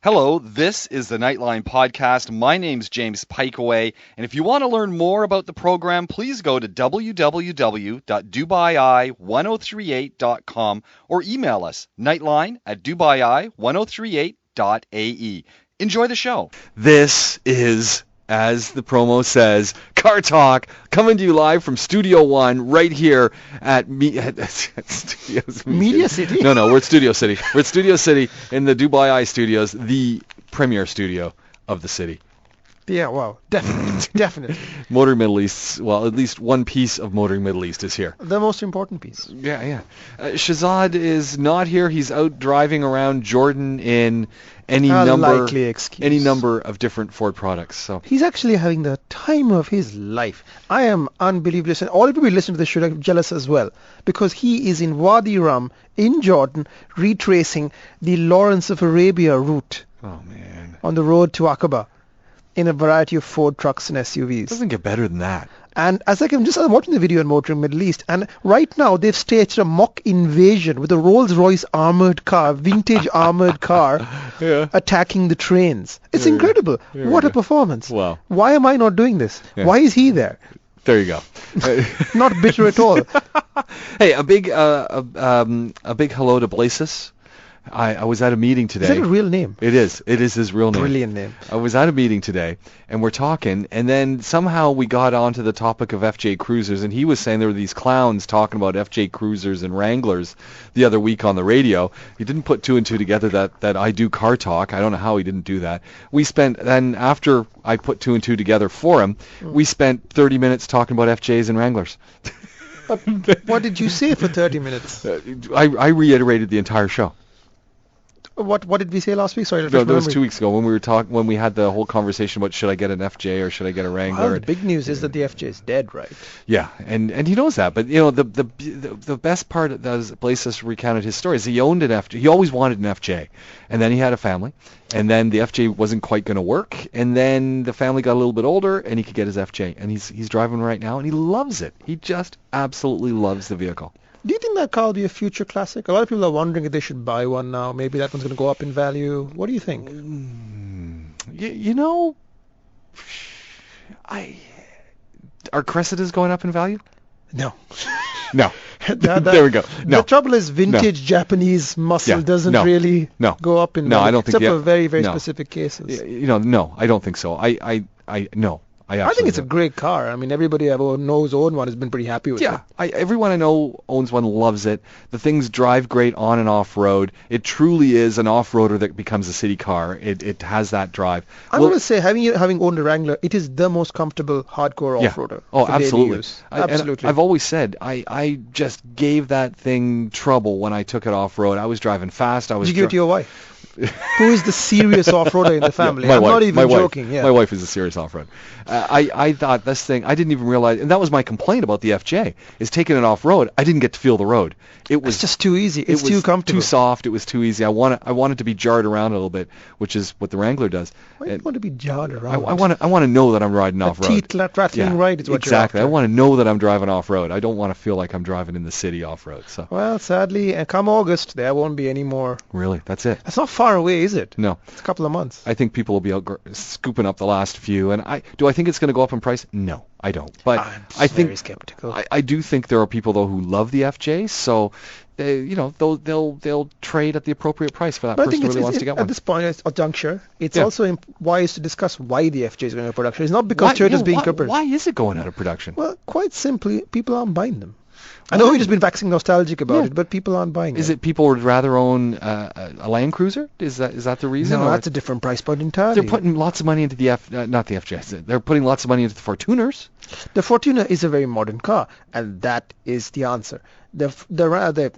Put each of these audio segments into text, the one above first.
Hello, this is the Nightline Podcast. My name's James Pikeway, and if you want to learn more about the program, please go to www.dubai1038.com or email us nightline@dubai1038.ae. Enjoy the show. This is, as the promo says, Car Talk, coming to you live from Studio One right here at Media City? No, we're at Studio City. We're at Studio City in the Dubai Eye Studios, the premier studio of the city. Yeah, well, definitely. Motoring Middle East, well, at least one piece of Motoring Middle East is here. The most important piece. Yeah. Shahzad is not here. He's out driving around Jordan in any number of different Ford products. So he's actually having the time of his life. I am unbelievably listening. All people listening to this should be jealous as well, because he is in Wadi Rum in Jordan retracing the Lawrence of Arabia route. Oh man. On the road to Aqaba in a variety of Ford trucks and SUVs. It doesn't get better than that. And as I'm watching the video on Motoring Middle East, and right now they've staged a mock invasion with a Rolls-Royce armored car, vintage armored car, attacking the trains. It's incredible. What a performance. Wow. Why am I not doing this? Yeah. Why is he there? There you go. Not bitter at all. Hey, a big hello to Blasis. I was at a meeting today. Is that a real name? It is. It is his real name. Brilliant name. I was at a meeting today, and we're talking, and then somehow we got onto the topic of FJ Cruisers, and he was saying there were these clowns talking about FJ Cruisers and Wranglers the other week on the radio. He didn't put two and two together that I do Car Talk. I don't know how he didn't do that. Then after I put two and two together for him, we spent 30 minutes talking about FJs and Wranglers. What did you say for 30 minutes? I reiterated the entire show. What did we say last week? Sorry, that was 2 weeks ago when we had the whole conversation about should I get an FJ or should I get a Wrangler. Well, the big news is that the FJ is dead, right? Yeah, and he knows that. But you know the best part as Blasis recounted his story is he owned an FJ. He always wanted an FJ, and then he had a family, and then the FJ wasn't quite going to work, and then the family got a little bit older, and he could get his FJ, and he's driving right now, and he loves it. He just absolutely loves the vehicle. Do you think that car will be a future classic? A lot of people are wondering if they should buy one now. Maybe that one's going to go up in value. What do you think? Are Cressidas going up in value? No. No. There we go. No. The trouble is vintage Japanese muscle doesn't really go up in value. I don't think except for very, very specific cases. No, I don't think so. I think it's a great car. I mean, everybody I knows own one has been pretty happy with it. Yeah, everyone I know owns one, loves it. The things drive great on and off road. It truly is an off-roader that becomes a city car. It has that drive. I'm going to say, having owned a Wrangler, it is the most comfortable hardcore off-roader. Oh, absolutely. Absolutely. I've always said I just gave that thing trouble when I took it off-road. I was driving fast. Did you give it to your wife? Who is the serious off-roader in the family? I'm not even joking. My wife is a serious off-road. I thought this thing, I didn't even realize, and that was my complaint about the FJ, is taking it off-road. I didn't get to feel the road. It's just too easy. It's too comfortable. Too soft. It was too easy. I want it to be jarred around a little bit, which is what the Wrangler does. Why do you want to be jarred around? I want to know that I'm riding off-road. Teeth rattling right is what exactly. you're after. I want to know that I'm driving off-road. I don't want to feel like I'm driving in the city off-road. So. Well, sadly, come August, there won't be any more. Really? That's it? That's not far away, is it? No. It's a couple of months. I think people will be out scooping up the last few. And do I think it's going to go up in price? No, I don't. But I think very skeptical. I do think there are people though who love the FJ, so they'll trade at the appropriate price for that person who really wants to get one. At this point, it's a juncture. It's also wise to discuss why the FJ is going out of production. It's not because Toyota's being compared. Why is it going out of production? Well, quite simply, people aren't buying them. I know you've just been waxing nostalgic about it, but people aren't buying it. Is it people would rather own a Land Cruiser? Is that the reason? No, that's a different price point entirely. They're putting lots of money into the not the FJ. They're putting lots of money into the Fortuners. The Fortuner is a very modern car, and that is the answer. The Wrangler,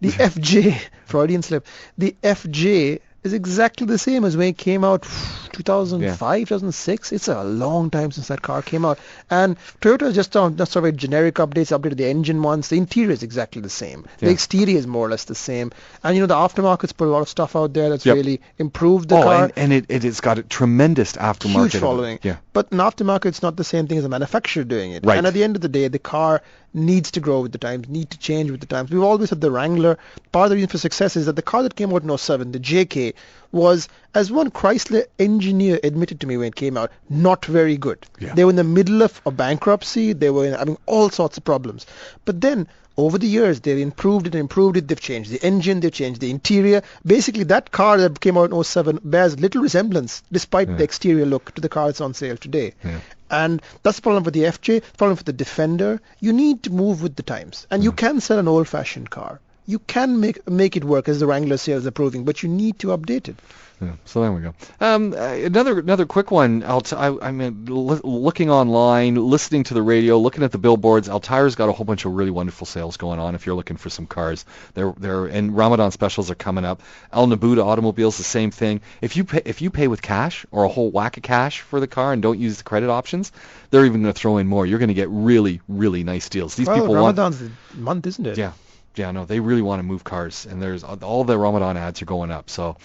the FJ, Freudian slip. The FJ is exactly the same as when it came out 2005, 2006. It's a long time since that car came out. And Toyota has just done sort of generic updates, updated the engine once. The interior is exactly the same. The exterior is more or less the same. And, the aftermarket's put a lot of stuff out there that's really improved the car. And it's got a tremendous aftermarket. Huge following. Yeah. But an aftermarket's not the same thing as a manufacturer doing it. Right. And at the end of the day, the car needs to grow with the times, need to change with the times. We've always had the Wrangler. Part of the reason for success is that the car that came out in '07, the JK, was, as one Chrysler engineer admitted to me when it came out, not very good. Yeah. They were in the middle of a bankruptcy. They were in, all sorts of problems. But then, over the years, they've improved it. They've changed the engine, they've changed the interior. Basically, that car that came out in '07 bears little resemblance, despite the exterior look, to the car that's on sale today. Yeah. And that's the problem with the FJ, the problem with the Defender. You need to move with the times. And you can sell an old-fashioned car. You can make it work, as the Wrangler sales are proving, but you need to update it. Yeah, so there we go. Another quick one. Looking online, listening to the radio, looking at the billboards. Altair's got a whole bunch of really wonderful sales going on. If you're looking for some cars, they're and Ramadan specials are coming up. Al Nabuda Automobiles, the same thing. If you pay with cash or a whole whack of cash for the car and don't use the credit options, they're even going to throw in more. You're going to get really, really nice deals. These people Ramadan's the month, isn't it? Yeah. Yeah, no, they really want to move cars, and there's all the Ramadan ads are going up, so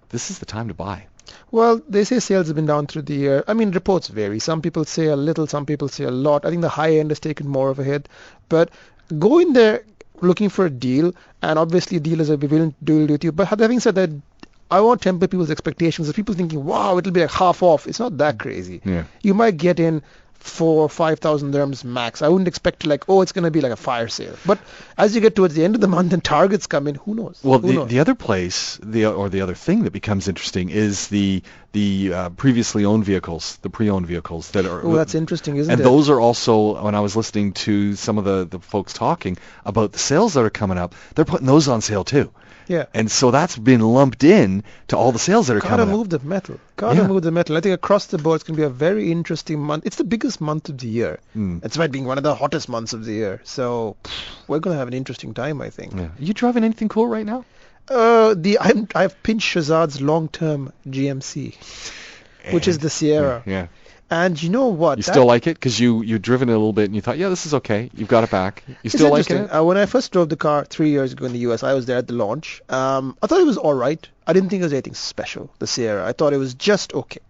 this is the time to buy. Well, they say sales have been down through the year. Reports vary. Some people say a little, some people say a lot. I think the high end has taken more of a hit, but go in there looking for a deal, and obviously dealers will be willing to deal with you. But having said that, I won't temper people's expectations. If people thinking, wow, it'll be like half off, it's not that crazy. Yeah. You might get in 4,000 or 5,000 dirhams max. I wouldn't expect to it's going to be like a fire sale. But as you get towards the end of the month and targets come in, who knows? Well, the other place, the other thing that becomes interesting is the previously owned vehicles, the pre-owned vehicles that are. Oh, that's interesting, isn't it? And those are also, when I was listening to some of the folks talking about the sales that are coming up, they're putting those on sale too. Yeah. And so that's been lumped in to all the sales that are coming up. Gotta move the metal. Move the metal. I think across the board it's going to be a very interesting month. It's the biggest month of the year. It's about being one of the hottest months of the year. So we're going to have an interesting time, I think. Yeah. Are you driving anything cool right now? I've pinched Shahzad's long-term GMC, which is the Sierra. Yeah. And you know what? You still like it? Because you've driven it a little bit and you thought, yeah, this is okay. You've got it back. You still like it? When I first drove the car 3 years ago in the US, I was there at the launch. I thought it was all right. I didn't think it was anything special, the Sierra. I thought it was just okay.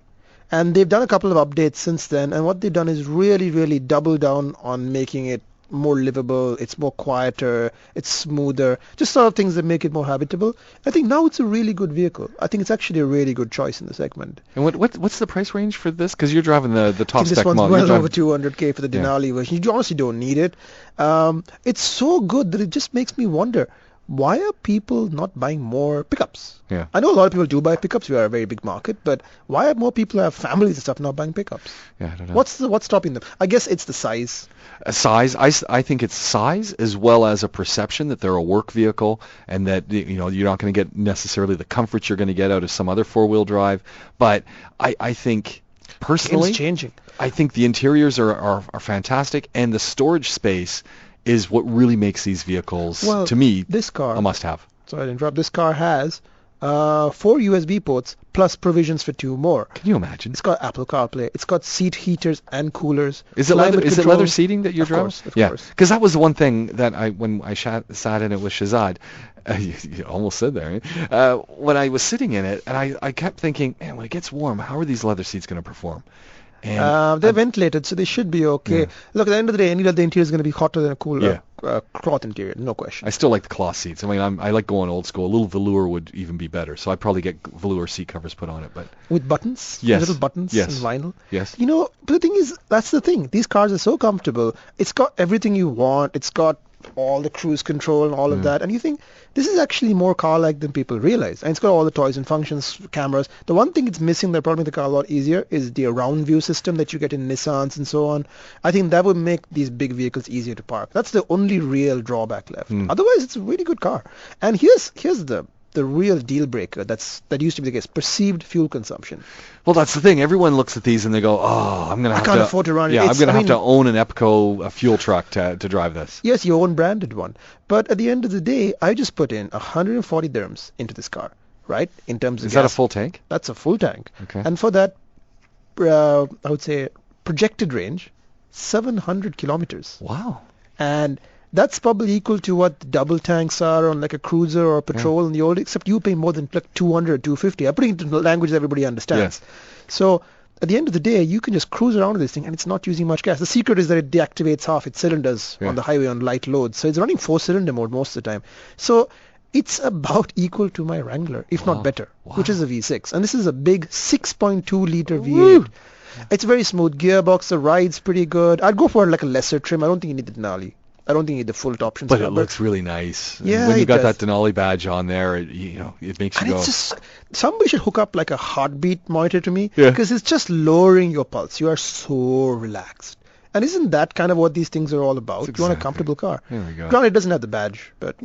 And they've done a couple of updates since then. And what they've done is really, really double down on making it more livable, it's more quieter, it's smoother, just sort of things that make it more habitable. I think now it's a really good vehicle. I think it's actually a really good choice in the segment. And what's the price range for this? Because you're driving the top spec model. This one's well over 200k for the Denali version. You honestly don't need it. It's so good that it just makes me wonder, why are people not buying more pickups? Yeah. I know a lot of people do buy pickups. We are a very big market, but why are more people who have families and stuff not buying pickups? Yeah, I don't know. What's stopping them? I guess it's the size. Size. I think it's size as well as a perception that they're a work vehicle and that you're not going to get necessarily the comfort you're going to get out of some other four-wheel drive. But I think personally, it's changing. I think the interiors are fantastic, and the storage space is what really makes these vehicles, to me, this car, a must-have. Sorry to interrupt. This car has 4 USB ports plus provisions for 2 more. Can you imagine? It's got Apple CarPlay. It's got seat heaters and coolers. Is it leather seating that you're driving? Of course. Because that was the one thing that when I sat in it with Shahzad, you almost said there, when I was sitting in it, and I kept thinking, man, when it gets warm, how are these leather seats going to perform? They're ventilated, so they should be okay. Yeah. Look, at the end of the day, any leather interior is going to be hotter than a cooler cloth interior, no question. I still like the cloth seats. I mean, I like going old school. A little velour would even be better, so I'd probably get velour seat covers put on it. But with buttons? Yes. Little buttons and vinyl? Yes. But the thing is, that's the thing. These cars are so comfortable. It's got everything you want. It's got all the cruise control and all of that, and you think this is actually more car-like than people realize. And it's got all the toys and functions, cameras. The one thing it's missing that probably make the car a lot easier is the around view system that you get in Nissans and so on. I think that would make these big vehicles easier to park. That's the only real drawback left. Otherwise, it's a really good car. And here's the real deal breaker that used to be the case: perceived fuel consumption. Well, that's the thing. Everyone looks at these and they go, "Oh, I can't afford to run it." Yeah, I'm going to have to own an EPCO fuel truck to drive this. Yes, you own branded one, but at the end of the day, I just put in 140 dirhams into this car, right? In terms of Is that a full tank? That's a full tank. Okay. And for that, I would say projected range, 700 kilometers. Wow. And that's probably equal to what the double tanks are on like a cruiser or a patrol in the old, except you pay more than like 200 or 250. I'm putting it into language that everybody understands. Yes. So at the end of the day, you can just cruise around with this thing and it's not using much gas. The secret is that it deactivates half its cylinders on the highway on light loads. So it's running 4-cylinder mode most of the time. So it's about equal to my Wrangler, if not better, which is a V6. And this is a big 6.2-liter V8. Woo. It's a very smooth gearbox. The ride's pretty good. I'd go for like a lesser trim. I don't think you need the Denali. I don't think you need the full options. But it looks really nice. Yeah, when you got does. that Denali badge on there, it makes you And go. it's just, somebody should hook up like a heartbeat monitor to me, Yeah. because it's just lowering your pulse. You are so relaxed. And isn't that kind of what these things are all about? You want a comfortable car. There we go. Granted, it doesn't have the badge, but,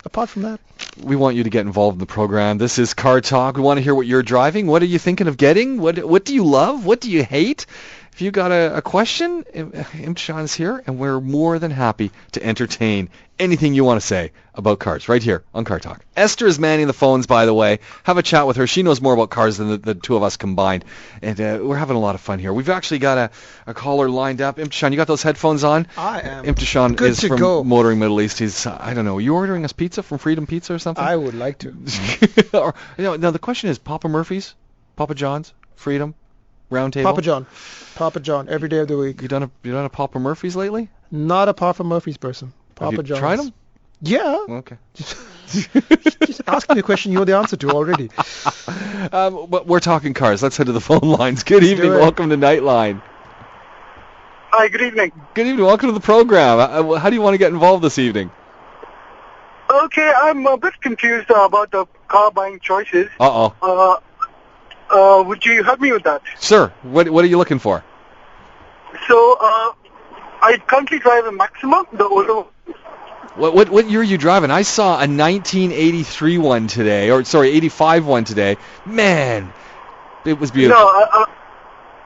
apart from that. We want you to get involved in the program. This is Car Talk. We want to hear what you're driving. What are you thinking of getting? What do you love? What do you hate? If you got a question, Imthishan's here, and we're more than happy to entertain anything you want to say about cars right here on Car Talk. Esther is manning the phones, by the way. Have a chat with her. She knows more about cars than the two of us combined, and we're having a lot of fun here. We've actually got a caller lined up. Imthishan, you got those headphones on? I am. Imthishan good is to from go. Motoring Middle East. He's, I don't know, you ordering us pizza from Freedom Pizza or something? I would like to. Or, now the question is, Papa Murphy's, Papa John's, Freedom, Round Table. Papa John, every day of the week. You done a Papa Murphy's lately? Not a Papa Murphy's person. Papa Have you John's. tried them? Yeah. Okay. Just asking me a question you know the answer to already. But we're talking cars. Let's head to the phone lines. Good evening. do it. Welcome to Nightline. Hi, good evening. Good evening. Welcome to the program. How do you want to get involved this evening? Okay, I'm a bit confused about the car buying choices. Uh-oh. Would you help me with that? Sir, what are you looking for? So, I currently drive a Maxima, the older. What year are you driving? I saw a 1983 one today, 85 one today. Man, it was beautiful.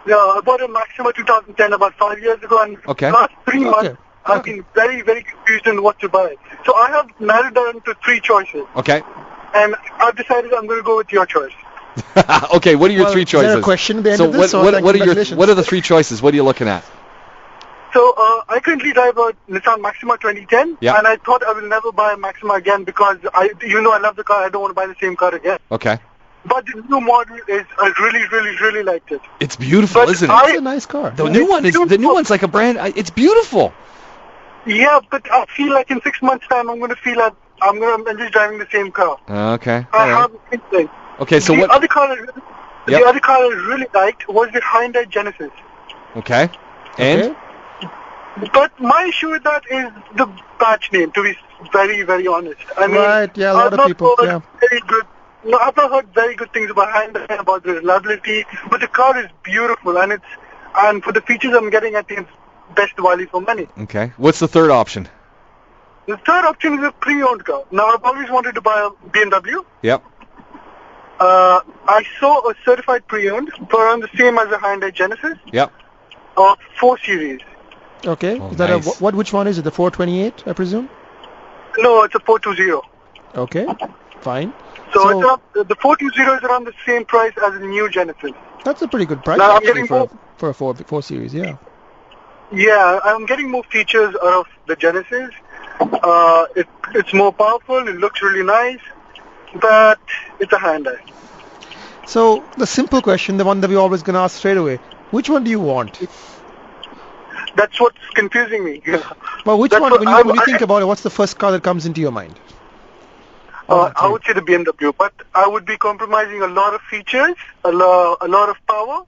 No, I bought a Maxima 2010 about 5 years ago, and Okay. last 3 months I've been very, very confused on what to buy. So I have narrowed down to 3 choices, Okay. and I've decided I'm going to go with your choice. Okay, what are your 3 choices? Is there a question at the end So of this? what are the 3 choices? What are you looking at? So I currently drive a Nissan Maxima 2010, Yeah. and I thought I will never buy a Maxima again because I love the car. I don't want to buy the same car again. Okay. But the new model I really, really, really liked it. It's beautiful, But isn't it? It's a nice car. The new one's like a brand. It's beautiful. Yeah, but I feel like in 6 months' time I'm going to feel like I'm just driving the same car. Okay. I all right. have a thing. Okay, so the what? Other car, the other car I really liked was the Hyundai Genesis. Okay. And? Okay. But my issue with that is the badge name, to be very, very honest. I mean, Right, yeah, a lot I've of not people, heard yeah. Very good. No, I've not heard very good things about Hyundai, about the reliability, but the car is beautiful, and for the features I'm getting, I think it's best value for money. Okay. What's the third option? The third option is a pre-owned car. Now, I've always wanted to buy a BMW. Yep. I saw a certified pre-owned for around the same as a Hyundai Genesis, Yep. 4 Series. Okay. Oh, Is that nice. which one is it? The 428, I presume? No, it's a 420. Okay. Fine. So it's around, the 420 is around the same price as a new Genesis. That's a pretty good price Now, I'm actually, getting more. for a 4 Series, yeah. Yeah, I'm getting more features out of the Genesis. It's more powerful, it looks really nice, but it's a Hyundai. So the simple question, the one that we always gonna ask straight away, which one do you want? That's what's confusing me. Well, which That's one, what when you think about it, what's the first car that comes into your mind? I would say the BMW, but I would be compromising a lot of features, a lot of power,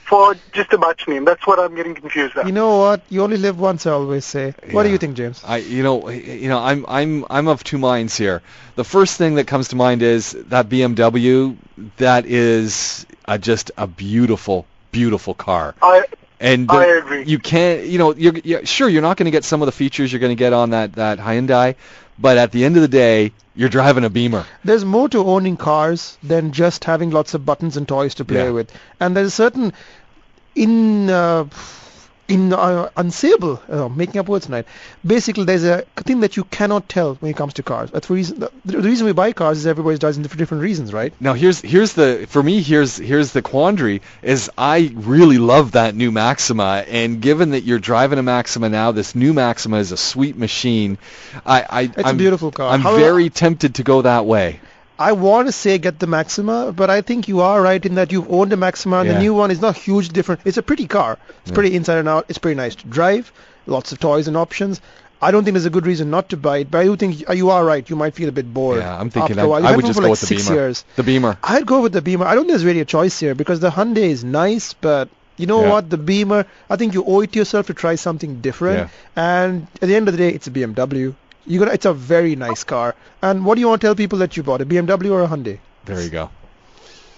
for just a batch name. That's what I'm getting confused at. You know what? You only live once, I always say. What do you think, James? I'm of 2 minds here. The first thing that comes to mind is that BMW. That is just a beautiful, beautiful car. I agree. You can't, you're not going to get some of the features you're going to get on that Hyundai, but at the end of the day, you're driving a Beamer. There's more to owning cars than just having lots of buttons and toys to play with. And there's a certain unsayable, making up words tonight. Basically, there's a thing that you cannot tell when it comes to cars. That's the reason we buy cars is everybody does it for different reasons, right? Now here's the quandary is I really love that new Maxima, and given that you're driving a Maxima now, this new Maxima is a sweet machine. It's a beautiful car. I'm very tempted to go that way. I want to say get the Maxima, but I think you are right in that you've owned a Maxima, and the new one is not huge different. It's a pretty car. It's pretty inside and out. It's pretty nice to drive. Lots of toys and options. I don't think there's a good reason not to buy it, but I do think you are right. You might feel a bit bored. Yeah, I'm thinking after a while. I would just go with the 6 Beamer. years. The Beamer. I'd go with the Beamer. I don't think there's really a choice here because the Hyundai is nice, but you know what? The Beamer, I think you owe it to yourself to try something different. Yeah. And at the end of the day, it's a BMW. It's a very nice car. And what do you want to tell people that you bought, a BMW or a Hyundai? There you go.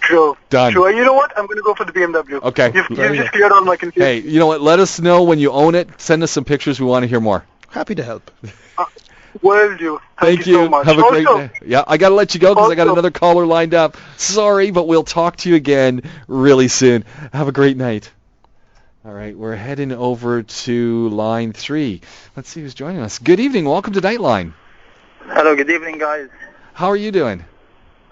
Sure. Done. Sure. You know what? I'm going to go for the BMW. Okay. You've just cleared all my confusion. Hey, you know what? Let us know when you own it. Send us some pictures. We want to hear more. Happy to help. Will do. Thank you so much. Have a great day. Yeah, I got to let you go because I got Also- another caller lined up. Sorry, but we'll talk to you again really soon. Have a great night. All right, we're heading over to line 3. Let's see who's joining us. Good evening. Welcome to Nightline. Hello, good evening, guys. How are you doing?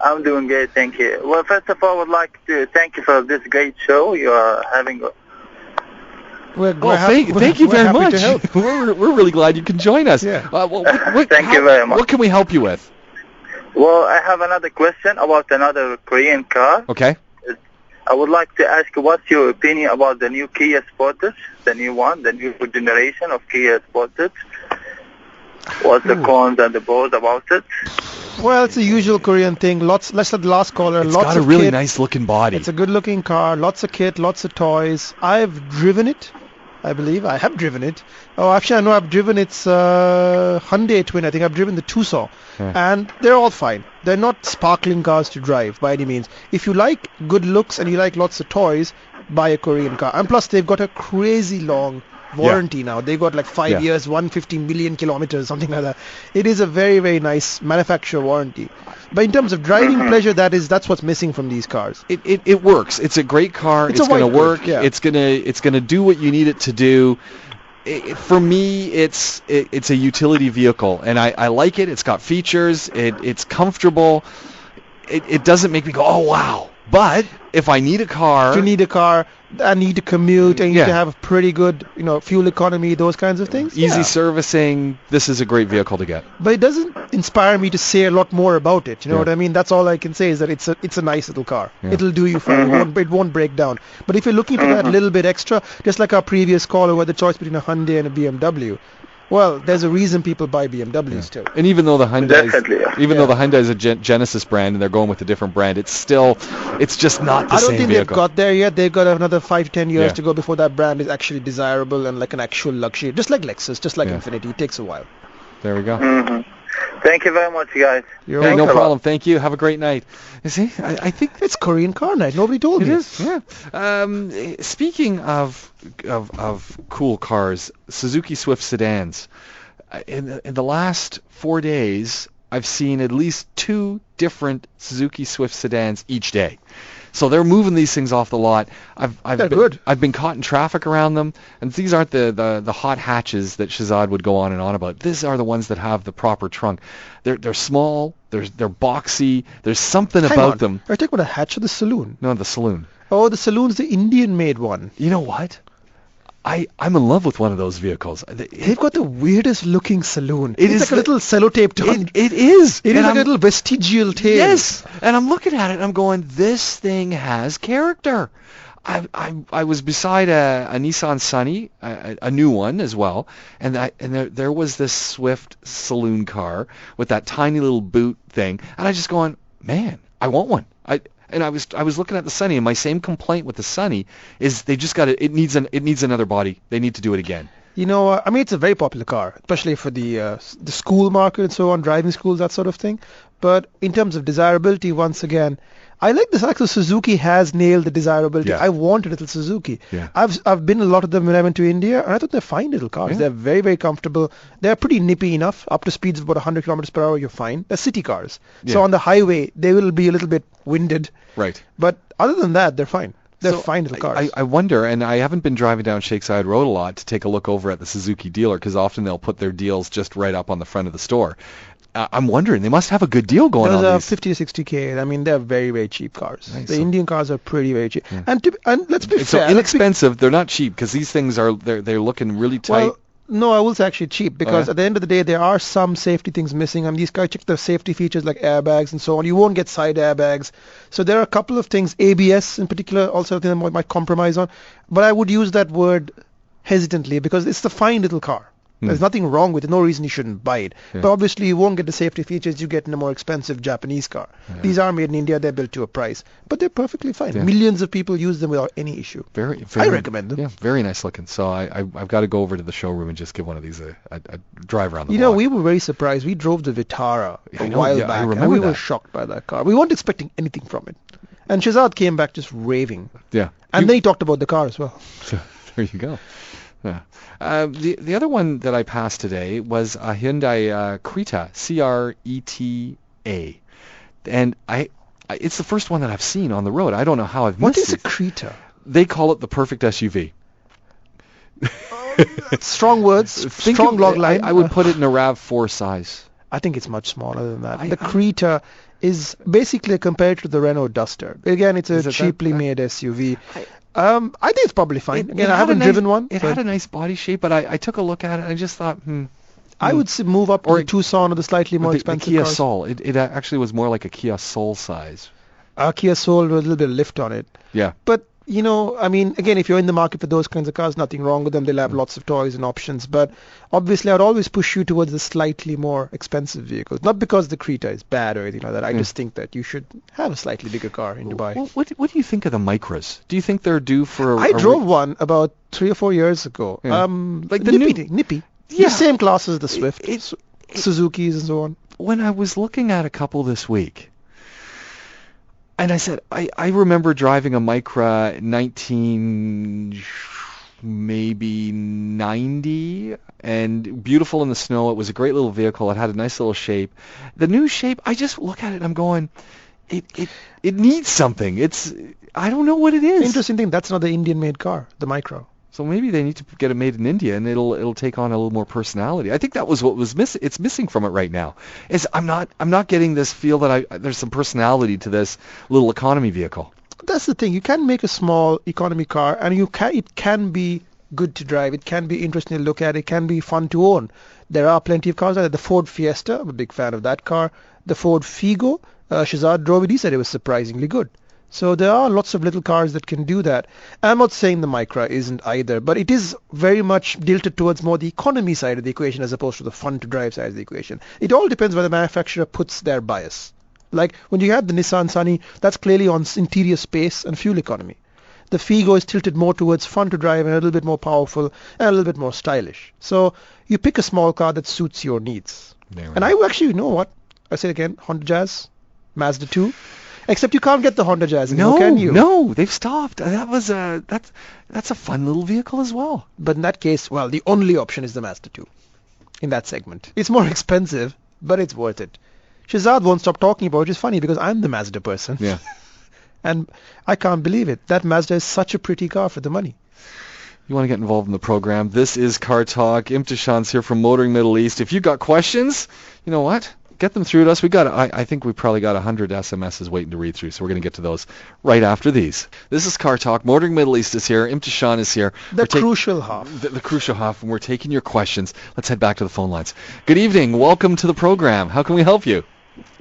I'm doing great, thank you. Well, first of all, I would like to thank you for this great show you are having. Thank you very much. We're really glad you can join us. Yeah. Thank you very much. What can we help you with? Well, I have another question about another Korean car. Okay. I would like to ask what's your opinion about the new Kia Sportage, the new one, the new generation of Kia Sportage. What's the cons and the pros about it? Well, it's the usual Korean thing. Let's let the last caller. It's lots got a of really kit. nice looking body. It's a good-looking car. Lots of kit, lots of toys. I've driven it. I believe I have driven it. Oh, actually, I know I've driven its Hyundai Twin. I think I've driven the Tucson, and they're all fine. They're not sparkling cars to drive by any means. If you like good looks and you like lots of toys, buy a Korean car. And plus, they've got a crazy long warranty now. They got like 5 years, 150 million kilometers, something like that. It is a very, very nice manufacturer warranty. But in terms of driving pleasure, that's what's missing from these cars. It works. It's a great car. It's going to work. Yeah. It's gonna do what you need it to do. For me, it's a utility vehicle, and I like it. It's got features. It's comfortable. It doesn't make me go, oh wow. But if I need a car, I need to commute, and you need to have a pretty good, fuel economy, those kinds of things. Easy servicing, this is a great vehicle to get. But it doesn't inspire me to say a lot more about it. You know what I mean? That's all I can say is that it's a nice little car. Yeah. It'll do you fine. It won't break down. But if you're looking for that little bit extra, just like our previous caller who had the choice between a Hyundai and a BMW, well, there's a reason people buy BMWs too. And even though the Hyundai is a Genesis brand and they're going with a different brand, it's just not the same vehicle. I don't think they've got there yet. They've got another 5 to 10 years to go before that brand is actually desirable and like an actual luxury. Just like Lexus, just like Infiniti. It takes a while. There we go. Thank you very much, guys. Hey, no problem. Thank you. Have a great night. You see, I think it's Korean car night. Nobody told me. It is. Yeah. Speaking of cool cars, Suzuki Swift Sedans. In the last 4 days, I've seen at least 2 different Suzuki Swift Sedans each day. So they're moving these things off the lot. I've been caught in traffic around them, and these aren't the hot hatches that Shahzad would go on and on about. These are the ones that have the proper trunk. They're small. They're boxy. There's something about them. Are you talking about a hatch or the saloon? No, the saloon. Oh, the saloon's the Indian-made one. You know what? I'm in love with one of those vehicles. They've got the weirdest looking saloon. It's like a little sellotape tongue. It is. It is like a little vestigial tail. Yes. And I'm looking at it and I'm going, this thing has character. I was beside a Nissan Sunny, a new one as well, and there was this Swift saloon car with that tiny little boot thing, and I just going, man, I want one. And I was looking at the Sunny, and my same complaint with the Sunny is they just got it needs another body. They need to do it again. You know, I mean, it's a very popular car, especially for the school market and so on, driving schools, that sort of thing. But in terms of desirability, once again, I like this. Like, Suzuki has nailed the desirability. Yeah. I want a little Suzuki. Yeah. I've been a lot of them when I went to India, and I thought they're fine little cars. Yeah. They're very, very comfortable. They're pretty nippy enough. Up to speeds of about 100 kilometers per hour, you're fine. They're city cars. Yeah. So on the highway, they will be a little bit winded. Right. But other than that, they're fine. They're fine little cars. I wonder, and I haven't been driving down Shakeside Road a lot to take a look over at the Suzuki dealer, because often they'll put their deals just right up on the front of the store. I'm wondering, they must have a good deal going on. Those are these. 50 to 60K. I mean, they're very, very cheap cars. Nice. The Indian cars are pretty, very cheap. Yeah. And let's be fair. So inexpensive. They're not cheap because these things they're looking really tight. Well, No, I will say actually cheap because yeah? at the end of the day, there are some safety things missing. I mean, these guys check the safety features like airbags and so on. You won't get side airbags. So there are a couple of things, ABS in particular, also I think they might compromise on. But I would use that word hesitantly because it's a fine little car. There's nothing wrong with it. No reason you shouldn't buy it. Yeah. But obviously, you won't get the safety features you get in a more expensive Japanese car. Yeah. These are made in India. They're built to a price. But they're perfectly fine. Yeah. Millions of people use them without any issue. Very, I recommend them. Yeah, very nice looking. So I've got to go over to the showroom and just give one of these a drive around the You know, block. we were very surprised. We drove the Vitara I a know, while yeah, I back, and remember we were that. shocked by that car. We weren't expecting anything from it. And Shahzad came back just raving. Yeah. And then he talked about the car as well. There you go. Yeah. The other one that I passed today was a Hyundai Creta, Creta, and it's the first one that I've seen on the road. I don't know how I've What missed is a it. Creta? They call it the perfect SUV. Strong words, Think strong of- log line. I would put it in a RAV4 size. I think it's much smaller than that. I- The Creta is basically compared to the Renault Duster. Again, it's a Is it that- cheaply that- made SUV. I think it's probably fine. Again, I had a haven't nice- driven one. It but had a nice body shape, but I took a look at it and I just thought, I would move up to Or the Tucson or the slightly more the expensive Kia cars. Soul. It actually was more like a Kia Soul size. Kia Soul with a little bit of lift on it. Yeah. But, you know, I mean, again, if you're in the market for those kinds of cars, nothing wrong with them. They'll have lots of toys and options. But obviously, I'd always push you towards the slightly more expensive vehicles. Not because the Creta is bad or anything like that. I just think that you should have a slightly bigger car in Dubai. Well, what do you think of the Micras? Do you think they're due for I drove one about 3 or 4 years ago. Yeah. Like the nippy. Yeah. The same class as the Swift, It- Suzuki's and so on. when I was looking at a couple this week, and I said, I remember driving a Micra 19, maybe 90, and beautiful in the snow. It was a great little vehicle. It had a nice little shape. The new shape, I just look at it and I'm going, it needs something. I don't know what it is. Interesting thing, that's not the Indian-made car, the Micra. So maybe they need to get it made in India, and it'll take on a little more personality. I think that was what was missing. It's missing from it right now. Is I'm not getting this feel that there's some personality to this little economy vehicle. That's the thing. You can make a small economy car, and it can be good to drive. It can be interesting to look at. It can be fun to own. There are plenty of cars like that. The Ford Fiesta, I'm a big fan of that car. The Ford Figo, Shahzad drove it. He said it was surprisingly good. So there are lots of little cars that can do that. I'm not saying the Micra isn't either, but it is very much tilted towards more the economy side of the equation as opposed to the fun to drive side of the equation. It all depends where the manufacturer puts their bias. Like when you have the Nissan Sunny, that's clearly on interior space and fuel economy. The Figo is tilted more towards fun to drive and a little bit more powerful and a little bit more stylish. So you pick a small car that suits your needs. And I actually, you know what? I say it again, Honda Jazz, Mazda 2. Except you can't get the Honda Jazz anymore, can you? No, they've stopped. That's a fun little vehicle as well. But in that case, well, the only option is the Mazda 2 in that segment. It's more expensive, but it's worth it. Shahzad won't stop talking about it, which is funny because I'm the Mazda person. Yeah. And I can't believe it. That Mazda is such a pretty car for the money. You want to get involved in the program? This is Car Talk. Imtishan's here from Motoring Middle East. If you got questions, you know what? Get them through to us. I think we probably got 100 SMSs waiting to read through, so we're going to get to those right after these. This is Car Talk. Motoring Middle East is here. Imtishan is here. The crucial half. The crucial half, and we're taking your questions. Let's head back to the phone lines. Good evening. Welcome to the program. How can we help you?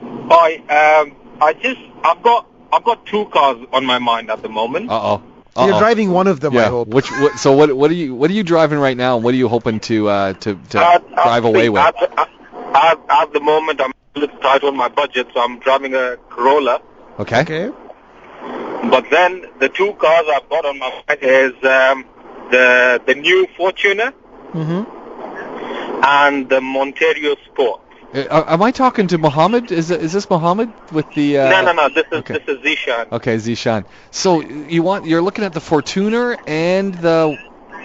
Hi. I've got two cars on my mind at the moment. Uh-oh. So you're driving one of them, yeah. I hope. So what are you driving right now, and what are you hoping to drive away with? At the moment, I'm a little tight on my budget, so I'm driving a Corolla. Okay. But then the two cars I've got on my mind is the new Fortuner and the Montero Sport. Am I talking to Mohammed? Is this Mohammed with the? No. This is Zishan. Okay, Zishan. So you're looking at the Fortuner and the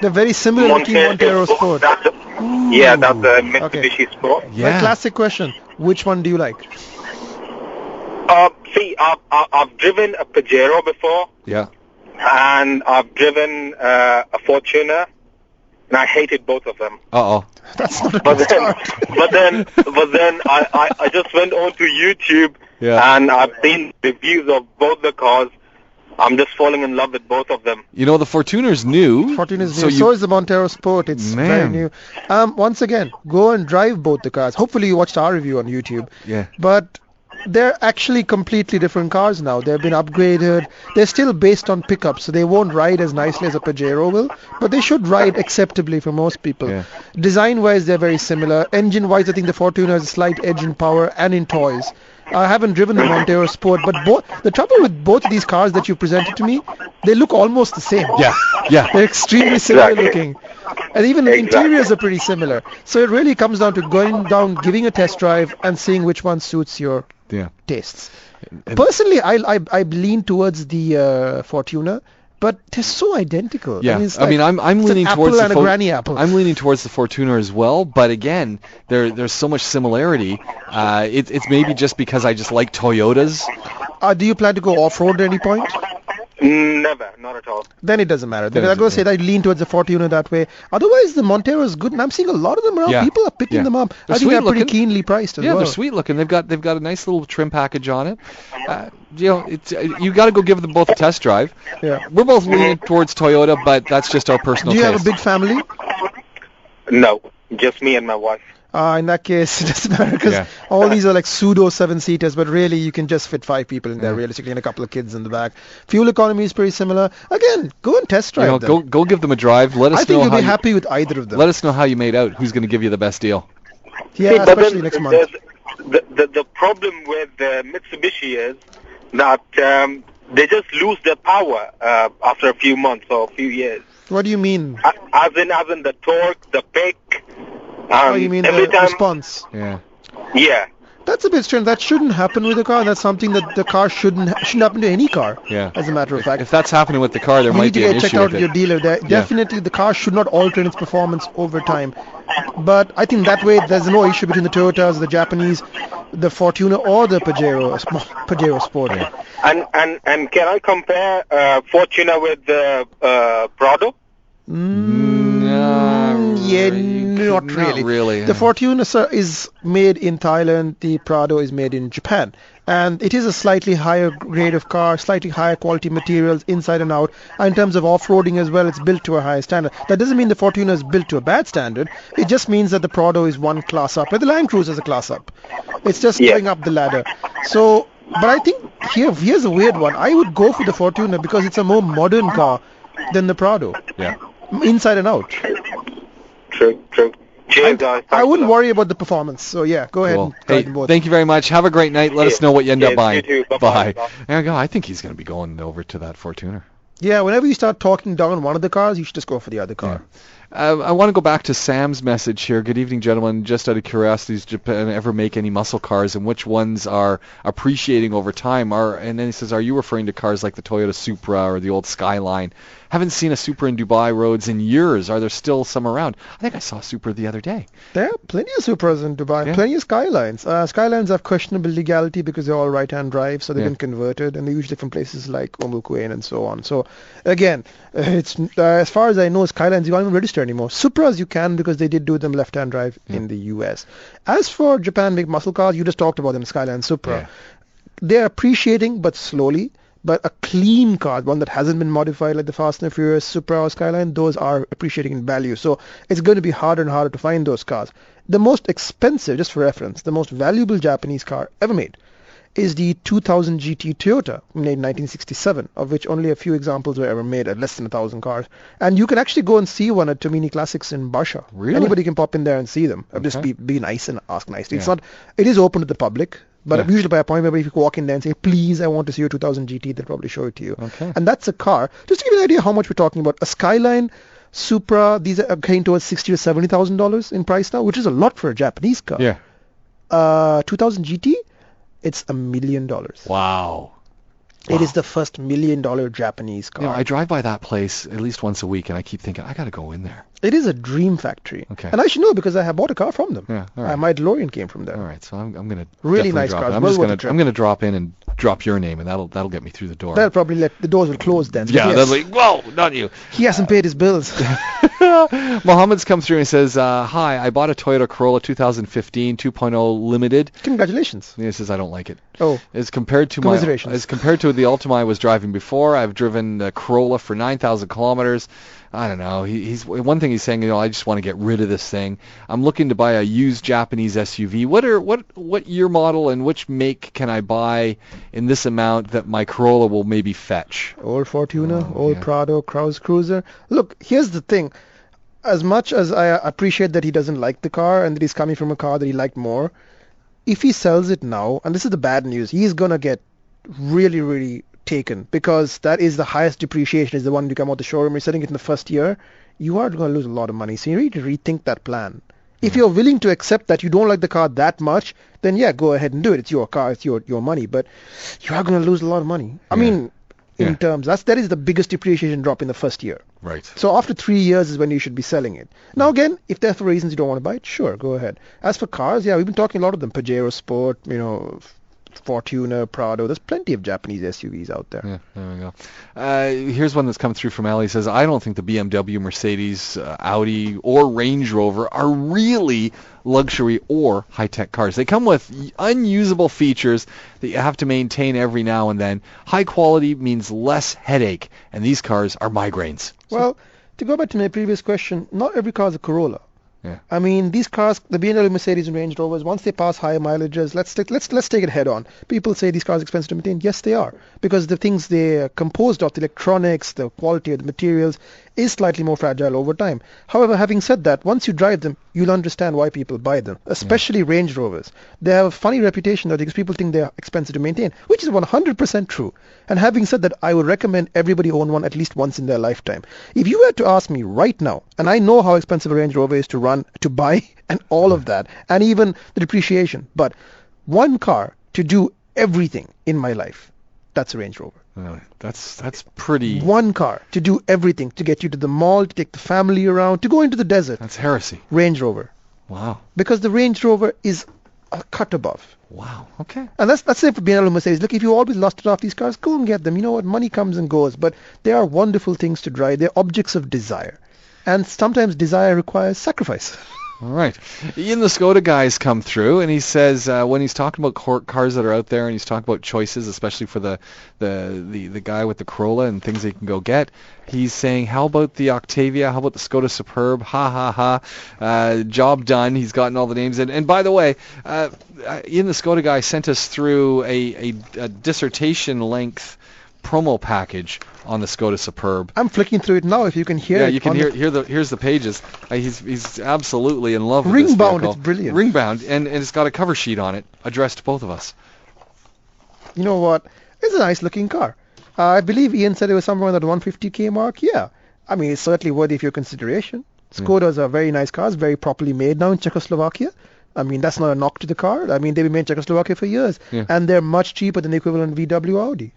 very similar looking Montero Sport. That's the Mitsubishi Sport. Yeah. My classic question: which one do you like? See, I've driven a Pajero before. Yeah. And I've driven a Fortuner, and I hated both of them. Uh-oh. That's not a good start. But then I just went on to YouTube, Yeah. and I've seen reviews of both the cars. I'm just falling in love with both of them. You know, the Fortuner's new. Fortuner's new. So is the Montero Sport. It's very new. Once again, go and drive both the cars. Hopefully you watched our review on YouTube. Yeah. But they're actually completely different cars now. They've been upgraded. They're still based on pickups, so they won't ride as nicely as a Pajero will, but they should ride acceptably for most people. Yeah. Design-wise, they're very similar. Engine-wise, I think the Fortuner has a slight edge in power and in toys. I haven't driven the Montero Sport, but the trouble with both of these cars that you presented to me, they look almost the same. Yeah. They're extremely similar looking. And even the interiors are pretty similar. So it really comes down to going down, giving a test drive, and seeing which one suits your tastes. Personally, I lean towards the Fortuner, but they're so identical. Yeah, I mean, I'm leaning towards the granny apple. I'm leaning towards the Fortuner as well, but again, there's so much similarity. It's maybe just because I just like Toyotas. Do you plan to go off-road at any point? Never, not at all. Then it doesn't matter. Then I'm going to say that I lean towards the Fortuner that way. Otherwise, the Montero is good, and I'm seeing a lot of them around. People are picking them up. I think they're pretty keenly priced as well. Yeah, they're sweet looking. They've got a nice little trim package on it. You got to go give them both a test drive. Yeah. We're both leaning towards Toyota, but that's just our personal taste. Do you have a big family? No, just me and my wife. In that case, it doesn't matter because all these are like pseudo 7-seaters, but really you can just fit 5 people in there realistically and a couple of kids in the back. Fuel economy is pretty similar. Again, go and test drive them. Go give them a drive. Let us know. I think you'll be happy with either of them. Let us know how you made out. Who's going to give you the best deal? Yeah, especially next month. The problem with Mitsubishi is that they just lose their power after a few months or a few years. What do you mean? As in the torque, the pick. You mean the response? Yeah. That's a bit strange. That shouldn't happen with a car. That's something that the car shouldn't happen to any car. Yeah. As a matter of fact. If that's happening with the car, there might be an issue with it. You need to get checked out with your dealer. Definitely, the car should not alter its performance over time. But I think that way there's no issue between the Toyotas, the Japanese, the Fortuner, or the Pajero Sport. Yeah. And can I compare Fortuner with the Prado? Not really. The Fortuner is made in Thailand. The Prado is made in Japan. And it is a slightly higher grade of car, slightly higher quality materials inside and out. And in terms of off-roading as well, it's built to a higher standard. That doesn't mean the Fortuner is built to a bad standard. It just means that the Prado is one class up, but the Land Cruiser is a class up. It's just going up the ladder. So, but I think here's a weird one. I would go for the Fortuner because it's a more modern car than the Prado. Yeah. Inside and out. True. Cheers, guys. I wouldn't worry about the performance. So yeah, go ahead and try them both. Thank you very much. Have a great night. Let us know what you end up buying. You too. Bye. I think he's going to be going over to that Fortuner. Yeah, whenever you start talking down one of the cars, you should just go for the other car. I want to go back to Sam's message here. Good evening, gentlemen. Just out of curiosity, does Japan ever make any muscle cars, and which ones are appreciating over time? And then he says, are you referring to cars like the Toyota Supra or the old Skyline? Haven't seen a Supra in Dubai roads in years. Are there still some around? I think I saw a Supra the other day. There are plenty of Supras in Dubai, plenty of Skylines. Skylines have questionable legality because they're all right-hand drive, so they've been converted, and they're usually from places like Omukuane and so on. So, again, it's as far as I know, Skylines, you can't even register anymore. Supras you can because they did do them left-hand drive in the US. As for Japan-made muscle cars, you just talked about them, Skyline, Supra. They're appreciating, but slowly. But a clean car, one that hasn't been modified like the Fast and Furious, Supra or Skyline, those are appreciating in value. So it's going to be harder and harder to find those cars. The most expensive, just for reference, the most valuable Japanese car ever made is the 2000 GT Toyota, made in 1967, of which only a few examples were ever made at less than 1,000 cars. And you can actually go and see one at Tomini Classics in Barsha. Really? Anybody can pop in there and see them. Just be nice and ask nicely. It is open to the public. But usually by a point where if you walk in there and say, please, I want to see your 2000 GT, they'll probably show it to you. Okay. And that's a car. Just to give you an idea how much we're talking about, a Skyline, Supra, these are getting towards $60,000 to $70,000 in price now, which is a lot for a Japanese car. Yeah. 2000 GT, it's $1 million. Wow. It is the first $1 million Japanese car. I drive by that place at least once a week, and I keep thinking, I got to go in there. It is a dream factory. Okay. And I should know because I have bought a car from them. Yeah, all right. My DeLorean came from there. All right, so I'm going to really nice drop cars. I'm going to drop in and drop your name, and that'll get me through the door. They'll probably the doors will close then. Yeah, they'll be, whoa, not you. He hasn't paid his bills. Mohammed's come through and says, hi, I bought a Toyota Corolla 2015 2.0 Limited. Congratulations. And he says, I don't like it. Oh. As compared to the Altima I was driving before, I've driven a Corolla for 9,000 kilometers. I don't know. He's one thing he's saying, I just want to get rid of this thing. I'm looking to buy a used Japanese SUV. What year model and which make can I buy in this amount that my Corolla will maybe fetch? Old Fortuner, old Prado, Cruiser. Look, here's the thing. As much as I appreciate that he doesn't like the car and that he's coming from a car that he liked more, if he sells it now, and this is the bad news, he's going to get really, really taken, because that is the highest depreciation, is the one you come out the showroom, you're selling it in the first year, you are going to lose a lot of money. So you need to rethink that plan. If you're willing to accept that you don't like the car that much, then yeah, go ahead and do it. It's your car, it's your money, but you are going to lose a lot of money. I mean, in terms, that is the biggest depreciation drop in the first year. Right. So after 3 years is when you should be selling it. Now again, if there are for reasons you don't want to buy it, sure, go ahead. As for cars, we've been talking a lot of them. Montero Sport, Fortuner, Prado. There's plenty of Japanese SUVs out there. Yeah, there we go. Here's one that's come through from Ali. He says, I don't think the BMW, Mercedes, Audi, or Range Rover are really luxury or high-tech cars. They come with unusable features that you have to maintain every now and then. High quality means less headache, and these cars are migraines. Well, to go back to my previous question, not every car is a Corolla. Yeah. I mean, these cars, the BMW, Mercedes, and Range Rovers, once they pass higher mileages, let's take it head on. People say these cars are expensive to maintain. Yes, they are, because the things they're composed of, the electronics, the quality of the materials, is slightly more fragile over time. However, having said that, once you drive them, you'll understand why people buy them, especially Range Rovers. They have a funny reputation, though, because people think they're expensive to maintain, which is 100% true. And having said that, I would recommend everybody own one at least once in their lifetime. If you were to ask me right now, and I know how expensive a Range Rover is to run, to buy, and all of that, and even the depreciation, but one car to do everything in my life, that's a Range Rover. That's pretty... One car to do everything, to get you to the mall, to take the family around, to go into the desert. That's heresy. Range Rover. Wow. Because the Range Rover is a cut above. Wow. Okay. And that's it for BMW, Mercedes. Look, if you always lusted off these cars, go and get them. You know what? Money comes and goes, but they are wonderful things to drive. They're objects of desire. And sometimes desire requires sacrifice. All right. Ian, the Skoda guy's come through, and he says when he's talking about cars that are out there, and he's talking about choices, especially for the guy with the Corolla and things they can go get, he's saying, how about the Octavia? How about the Skoda Superb? Ha, ha, ha. Job done. He's gotten all the names. And by the way, Ian, the Skoda guy, sent us through a dissertation-length promo package on the Skoda Superb. I'm flicking through it now. If you can hear it. Yeah, you can here's the pages. He's absolutely in love with this Ring-bound, vehicle. it's brilliant. Ring-bound, and it's got a cover sheet on it addressed to both of us. You know what? It's a nice-looking car. I believe Ian said it was somewhere around that 150k mark. Yeah. I mean, it's certainly worthy of your consideration. Skodas are very nice cars, very properly made now in Czechoslovakia. I mean, that's not a knock to the car. I mean, they've been made in Czechoslovakia for years. Yeah. And they're much cheaper than the equivalent VW Audi.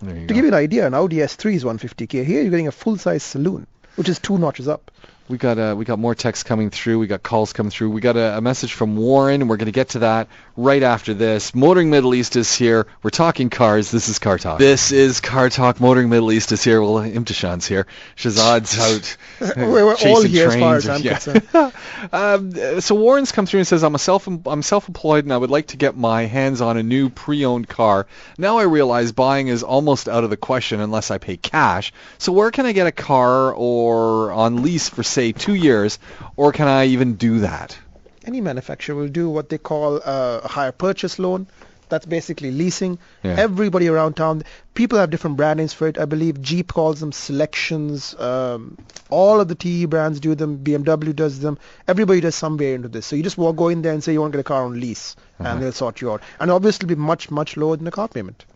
To give you an idea, an Audi S3 is 150k. Here you're getting a full-size saloon, which is 2 notches up. We got more texts coming through. We got calls coming through. We got a message from Warren. We're going to get to that right after this. Motoring Middle East is here. We're talking cars. This is Car Talk. This is Car Talk. Motoring Middle East is here. Well, Imtishan's here. Shahzad's out. We're all here as far as I'm concerned. So Warren's come through and says, I'm self-employed and I would like to get my hands on a new pre-owned car. Now I realize buying is almost out of the question unless I pay cash. So where can I get a car or on lease for say 2 years, or can I even do that? Any manufacturer will do what they call a hire purchase loan. That's basically leasing. Yeah. Everybody around town, people have different brand names for it. I believe Jeep calls them selections. All of the TE brands do them. BMW does them. Everybody does some variant of this. So you just go in there and say you want to get a car on lease, and they'll sort you out. And obviously it'll be much, much lower than a car payment.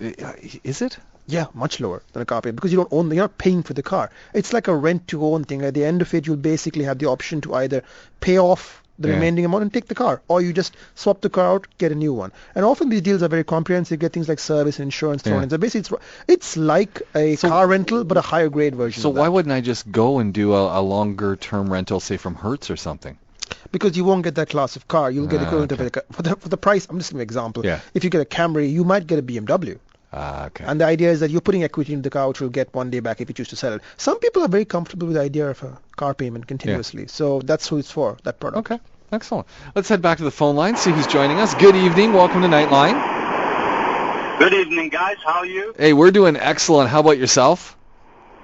Is it? Yeah, much lower than a car payment because you're not paying for the car. It's like a rent-to-own thing. At the end of it, you'll basically have the option to either pay off the remaining amount and take the car, or you just swap the car out, get a new one. And often these deals are very comprehensive. You get things like service and insurance thrown in. So basically, it's like a car rental, but a higher grade version. So why wouldn't I just go and do a longer-term rental, say from Hertz or something? Because you won't get that class of car. You'll get equivalent of for the price. I'm just giving an example. Yeah. If you get a Camry, you might get a BMW. Okay. And the idea is that you're putting equity into the car, which will get one day back if you choose to sell it. Some people are very comfortable with the idea of a car payment continuously. So that's who it's for, that product. Okay. Excellent. Let's head back to the phone line, see who's joining us. Good evening. Welcome to Nightline. Good evening, guys. How are you? Hey, we're doing excellent. How about yourself?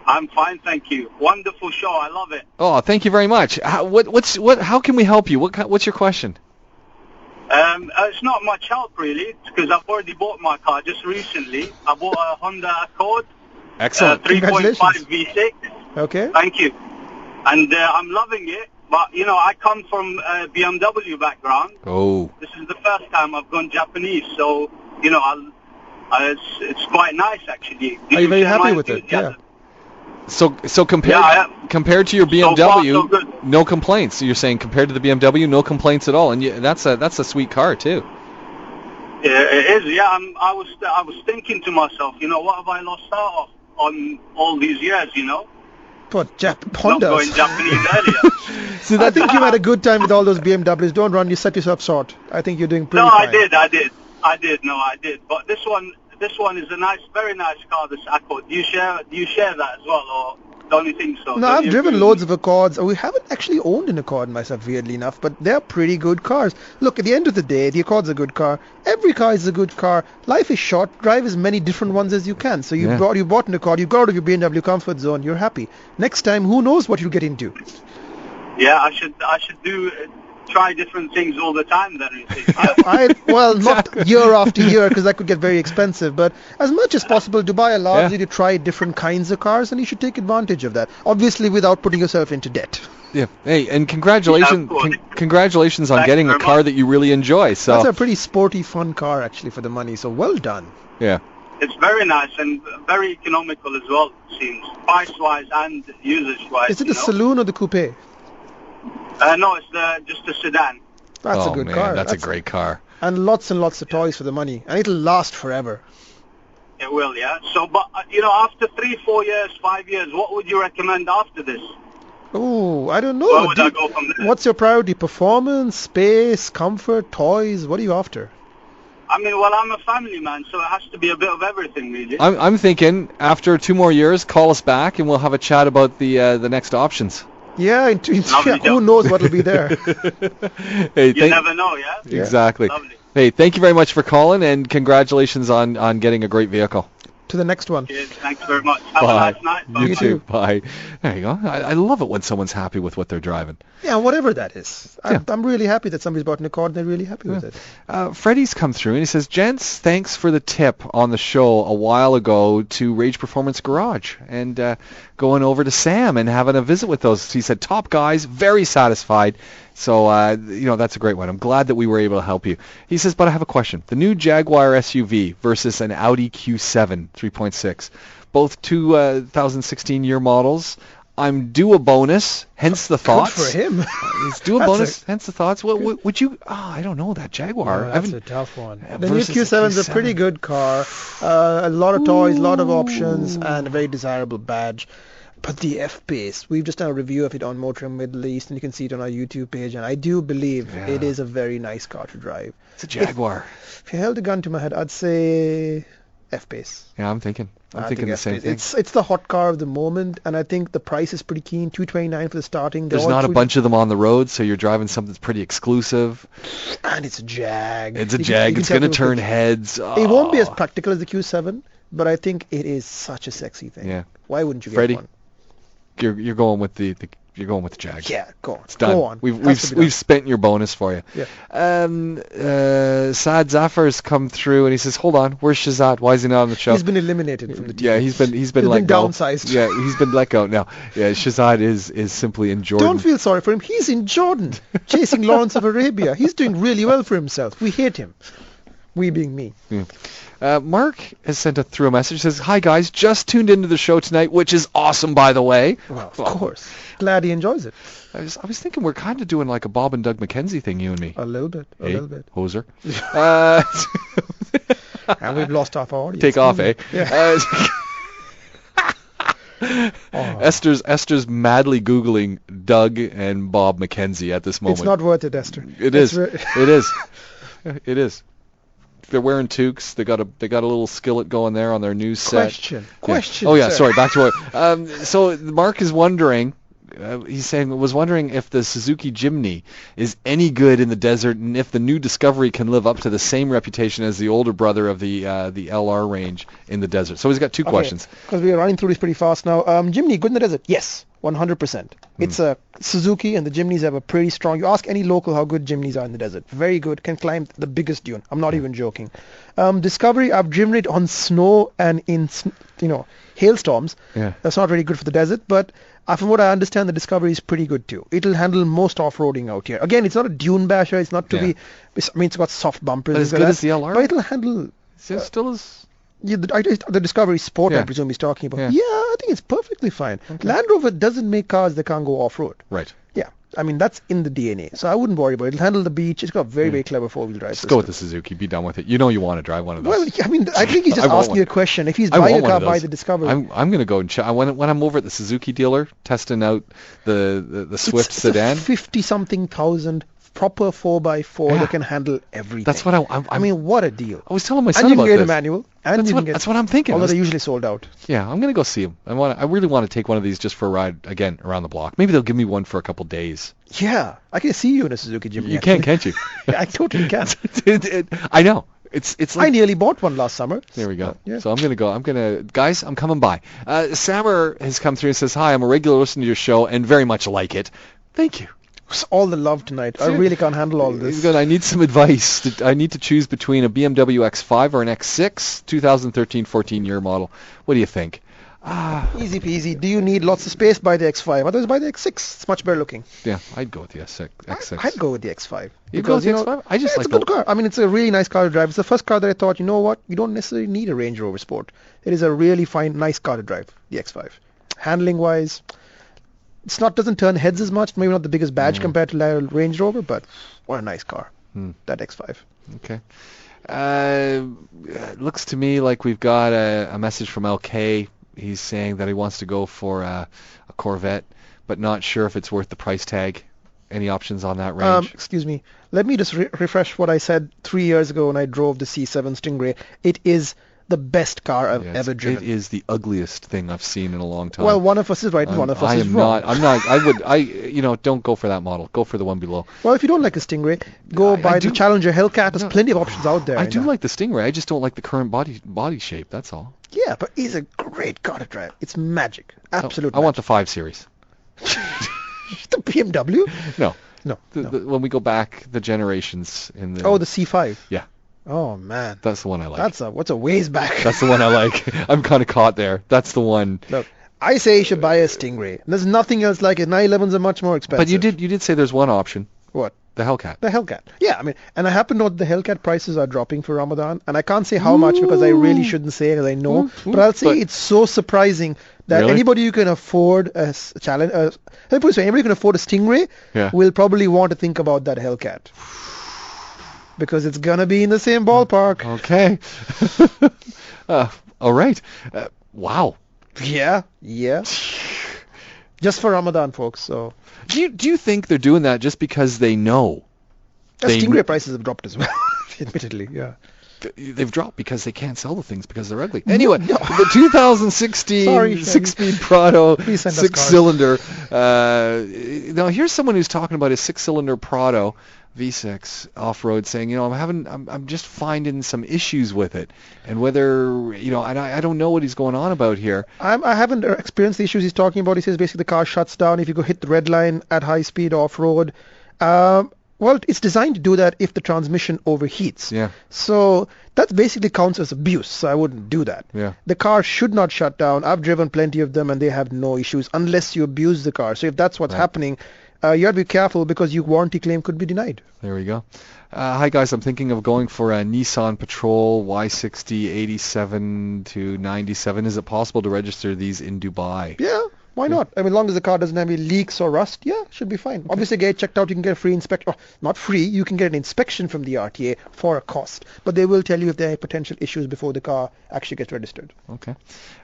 I'm fine, thank you. Wonderful show. I love it. Oh, thank you very much. How can we help you? What's your question? It's not much help, really, because I've already bought my car just recently. I bought a Honda Accord. Excellent. 3.5 V6. Okay. Thank you. And I'm loving it. But, I come from a BMW background. Oh. This is the first time I've gone Japanese, so, it's quite nice, actually. Are you very happy with it? Yeah. So compared to your BMW, so far, so good. no complaints. You're saying compared to the BMW, no complaints at all, and that's a sweet car too. Yeah, it is. Yeah, I was thinking to myself, what have I lost out on all these years? What, Hondas? Not going Japanese earlier. So I think you had a good time with all those BMWs. Don't run, you set yourself short. I think you're doing pretty fine. I did. But this one is a nice, very nice car, this Accord. Do you share that as well, or don't you think so? No, I've driven loads of Accords. We haven't actually owned an Accord myself, weirdly enough, but they're pretty good cars. Look, at the end of the day, the Accord's a good car. Every car is a good car. Life is short. Drive as many different ones as you can. So you bought an Accord, you got out of your BMW comfort zone, you're happy. Next time, who knows what you'll get into? Yeah, I should try different things all the time then, you see. Well, not year after year, because that could get very expensive, but as much as possible, Dubai allows you to try different kinds of cars, and you should take advantage of that, obviously without putting yourself into debt. Yeah. Hey, and congratulations on getting a car that you really enjoy. So that's a pretty sporty, fun car, actually, for the money, so well done. Yeah. It's very nice and very economical as well, it seems, price-wise and usage-wise. Is it the saloon or the coupe? No, it's just a sedan. That's a good car. That's a great car. And lots of toys for the money. And it'll last forever. It will, yeah. So, but, after 3, 4 years, 5 years, what would you recommend after this? Oh, I don't know. Where would I go from there? What's your priority? Performance, space, comfort, toys? What are you after? I'm a family man, so it has to be a bit of everything, really. I'm thinking after 2 more years, call us back and we'll have a chat about the next options. Yeah, who knows what will be there. Hey, you never know, yeah? Exactly. Lovely. Hey, thank you very much for calling, and congratulations on getting a great vehicle. To the next one. Cheers, thanks very much. Have a nice night. Bye. You too. Bye. There you go. I love it when someone's happy with what they're driving. Yeah, whatever that is. I'm really happy that somebody's bought an Accord and they're really happy with it. Freddie's come through and he says, gents, thanks for the tip on the show a while ago to Rage Performance Garage and going over to Sam and having a visit with those. He said, top guys, very satisfied. So, that's a great one. I'm glad that we were able to help you. He says, but I have a question. The new Jaguar SUV versus an Audi Q7 3.6, both 2016 year models. I'm due a bonus, hence the thoughts. Good for him. He's due a bonus, hence the thoughts. What would you... I don't know, that Jaguar. That's a tough one. The new Q7 is a pretty good car. A lot of toys, a lot of options, and a very desirable badge. But the F-Pace, we've just done a review of it on Motor Middle East, and you can see it on our YouTube page, and I do believe it is a very nice car to drive. It's a Jaguar. If you held a gun to my head, I'd say F-Pace. Yeah, I'm thinking the same thing. It's the hot car of the moment, and I think the price is pretty keen. $229 for the starting. There's not a bunch of them on the road, so you're driving something that's pretty exclusive. And it's a Jag. It's a Jag. It's going to turn heads. It won't be as practical as the Q7, but I think it is such a sexy thing. Yeah. Why wouldn't you Freddie, get one? You're going with the Jag. Yeah, go on. It's done. Go on. We've spent your bonus for you. Yeah. Saad Zafar's come through and he says, "Hold on, where's Shahzad? Why is he not on the show?" He's been eliminated from the team. Yeah, he's been let go. Downsized. Yeah, he's been let go now. Yeah, Shahzad is simply in Jordan. Don't feel sorry for him. He's in Jordan, chasing Lawrence of Arabia. He's doing really well for himself. We hate him. We being me. Yeah. Mark has sent through a message. Says, "Hi guys, just tuned into the show tonight, which is awesome, by the way." Well, of course. Glad he enjoys it. I was thinking we're kind of doing like a Bob and Doug McKenzie thing, you and me. A little bit. Hoser. And we've lost off our audience. Take off, eh? Yeah. Esther's madly Googling Doug and Bob McKenzie at this moment. It's not worth it, Esther. It is. It is. They're wearing toques. They got a little skillet going there on their new set. Question. Oh yeah, sir. sorry. Back to what. So Mark is wondering. Was wondering if the Suzuki Jimny is any good in the desert, and if the new Discovery can live up to the same reputation as the older brother of the LR range in the desert. So he's got two questions. Because we are running through this pretty fast now. Jimny, good in the desert? Yes, 100%. It's a Suzuki, and the Jimnys have a pretty strong. You ask any local how good Jimnys are in the desert. Very good. Can climb the biggest dune. I'm not even joking. Discovery, I've driven it on snow and in hailstorms. Yeah. That's not really good for the desert, but from what I understand, the Discovery is pretty good too. It'll handle most off-roading out here. Again, it's not a dune basher. It's not to be. I mean, it's got soft bumpers. As good as the LR? But it'll handle. Still is. Yeah, the Discovery Sport, Yeah. I presume he's talking about. Yeah. Yeah, I think it's perfectly fine. Okay. Land Rover doesn't make cars that can't go off-road. Right. Yeah, I mean, that's in the DNA. So I wouldn't worry about it. It'll handle the beach. It's got very clever four-wheel drive Just system. go with the Suzuki. Be done with it. You know you want to drive one of those. Well, I mean, I think he's just I want asking one. a question. If he's I buying want a one car, of buy those. the Discovery. I'm going to go and check. When I'm over at the Suzuki dealer testing out the Swift It's sedan. a 50-something thousand proper 4x4 Yeah. that can handle everything. That's what I mean, what a deal. I was telling my And son you can about get a this. manual. And That's you what, can get, that's what I'm thinking. although they're usually sold out. Yeah, I'm gonna go see him. I really want to take one of these just for a ride again around the block. Maybe they'll give me one for a couple days. Yeah, I can see you in a Suzuki Jimny. You can, can't you? Yeah, I totally can. I know. It's I like. nearly bought one last summer. There we go. Yeah. So I'm gonna go. Guys, I'm coming by. Sammer has come through and says, "Hi, I'm a regular listener to your show and very much like it. Thank you." It's all the love tonight. I really can't handle all this. He's good. I need some advice. I need to choose between a BMW X5 or an X6, 2013-14 year model. What do you think? Easy peasy. Do you need lots of space? Buy the X5. Otherwise, buy the X6. It's much better looking. Yeah, I'd go with the X6. I'd go with the X5. You'd go with the X5? I just it's like a good car. I mean, it's a really nice car to drive. It's the first car that I thought, you know what? You don't necessarily need a Range Rover Sport. It is a really fine, nice car to drive, the X5. Handling-wise, it's not doesn't turn heads as much. Maybe not the biggest badge compared to the Range Rover, but what a nice car, that X5. Okay. Looks to me like we've got a message from LK. He's saying that he wants to go for a Corvette, but not sure if it's worth the price tag. Any options on that range? Excuse me. Let me just refresh what I said 3 years ago when I drove the C7 Stingray. It is the best car I've ever driven. It is the ugliest thing I've seen in a long time. Well, one of us is right and one of us is wrong. Don't go for that model. Go for the one below. Well, if you don't like a Stingray, go buy the Challenger Hellcat. There's plenty of options out there. I do like the Stingray. I just don't like the current body shape. That's all. Yeah, but it's a great car to drive. It's magic. Absolute I want the 5 Series. The BMW? No. No. When we go back the generations in the... Oh, the C5. Yeah. Oh, man. That's the one I like. What's a ways back? That's the one I like. I'm kind of caught there. That's the one. Look, I say you should buy a Stingray. There's nothing else like it. 911s are much more expensive. But you did say there's one option. What? The Hellcat. The Hellcat. Yeah, I mean, and I happen to know that the Hellcat prices are dropping for Ramadan, and I can't say how much because I really shouldn't say because I know. But I'll say it's so surprising that anybody who can afford a Challenge, anybody who can afford a Stingray will probably want to think about that Hellcat. Because it's gonna be in the same ballpark. Okay. All right. Wow. Yeah. Just for Ramadan, folks. So. Do you think they're doing that just because they know? Stingray prices have dropped as well. Admittedly, yeah. They've dropped because they can't sell the things because they're ugly. Anyway, the 2016 6-speed Prado 6-cylinder. Now here's someone who's talking about a 6-cylinder Prado V6 off-road, saying, I'm just finding some issues with it, and whether, I don't know what he's going on about here. I haven't experienced the issues he's talking about. He says basically the car shuts down if you go hit the red line at high speed off-road. Well, it's designed to do that if the transmission overheats. Yeah. So that basically counts as abuse, so I wouldn't do that. Yeah. The car should not shut down. I've driven plenty of them, and they have no issues unless you abuse the car. So if that's what's happening, you have to be careful because your warranty claim could be denied. There we go. Hi, guys. I'm thinking of going for a Nissan Patrol Y60 87 to 97. Is it possible to register these in Dubai? Yeah. Why not? I mean, as long as the car doesn't have any leaks or rust, should be fine. Obviously, get it checked out. You can get a free inspection. Not free. You can get an inspection from the RTA for a cost. But they will tell you if there are potential issues before the car actually gets registered. Okay.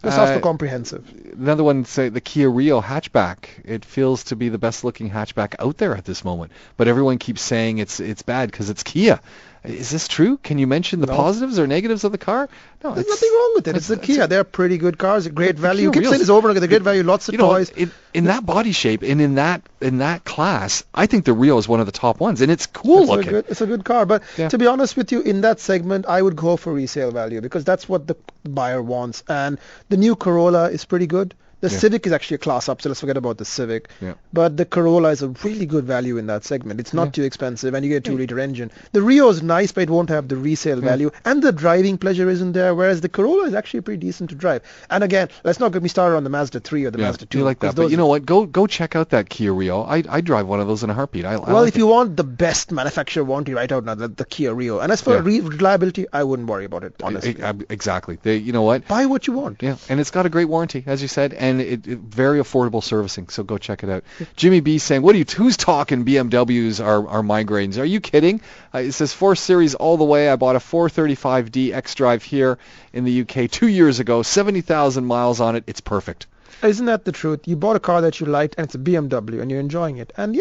Just ask for comprehensive. Another one, say the Kia Rio hatchback. It feels to be the best looking hatchback out there at this moment, but everyone keeps saying it's bad because it's Kia. Is this true? Can you mention the positives or negatives of the car? No, there's nothing wrong with it. It's the Kia. They're pretty good cars. Great value. You keep Rios. saying this over again. They're great value. Lots of toys. In that body shape and in that class, I think the Rio is one of the top ones, and it's cool looking. It's a good car. But to be honest with you, in that segment, I would go for resale value because that's what the buyer wants. And the new Corolla is pretty good. The Civic is actually a class up, so let's forget about the Civic. Yeah. But the Corolla is a really good value in that segment. It's not too expensive, and you get a 2-liter engine. The Rio is nice, but it won't have the resale value, and the driving pleasure isn't there, whereas the Corolla is actually pretty decent to drive. And again, let's not get me started on the Mazda 3 or the Mazda 2. You like that, but you know what? Go check out that Kia Rio. I drive one of those in a heartbeat. Well, if you want the best manufacturer warranty right out now, the Kia Rio. And as for reliability, I wouldn't worry about it, honestly. Exactly. You know what? Buy what you want. Yeah, and it's got a great warranty, as you said, and it very affordable servicing, so go check it out. Jimmy B saying, who's talking BMWs are migraines? Are you kidding? It says 4 Series all the way. I bought a 435D X-Drive here in the UK 2 years ago, 70,000 miles on it. It's perfect. Isn't that the truth? You bought a car that you liked, and it's a BMW, and you're enjoying it. And